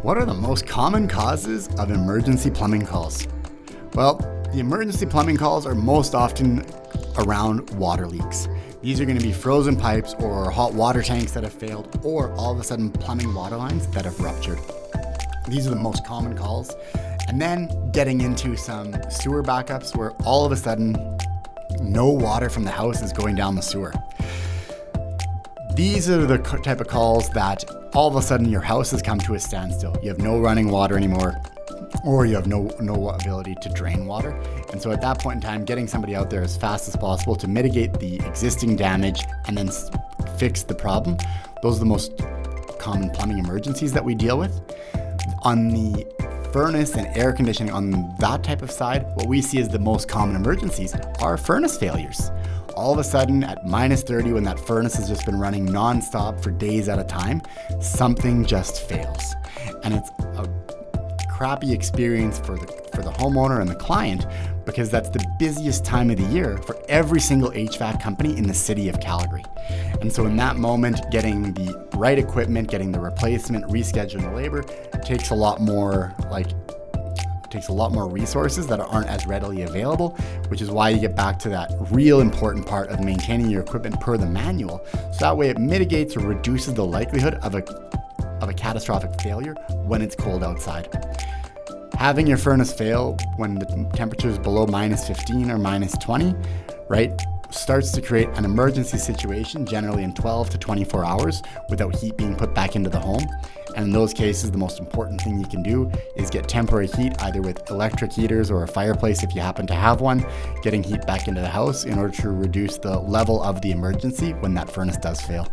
What are the most common causes of emergency plumbing calls? Well, the emergency plumbing calls are most often around water leaks. These are going to be frozen pipes or hot water tanks that have failed, or all of a sudden plumbing water lines that have ruptured. These are the most common calls. And then getting into some sewer backups where all of a sudden no water from the house is going down the sewer. These are the type of calls that all of a sudden your house has come to a standstill. You have no running water anymore, or you have no ability to drain water. And so at that point in time, getting somebody out there as fast as possible to mitigate the existing damage and then fix the problem. Those are the most common plumbing emergencies that we deal with. On the furnace and air conditioning, on that type of side, what we see as the most common emergencies are furnace failures. All of a sudden at -30, when that furnace has just been running nonstop for days at a time, something just fails. And it's a crappy experience for the homeowner and the client, because that's the busiest time of the year for every single HVAC company in the city of Calgary. And so in that moment, getting the right equipment, getting the replacement, rescheduling the labor takes a lot more resources that aren't as readily available, which is why you get back to that real important part of maintaining your equipment per the manual. So that way it mitigates or reduces the likelihood of a catastrophic failure when it's cold outside. Having your furnace fail when the temperature is below -15 or -20, right, starts to create an emergency situation, generally in 12 to 24 hours, without heat being put back into the home. And in those cases, the most important thing you can do is get temporary heat, either with electric heaters or a fireplace if you happen to have one, getting heat back into the house in order to reduce the level of the emergency when that furnace does fail.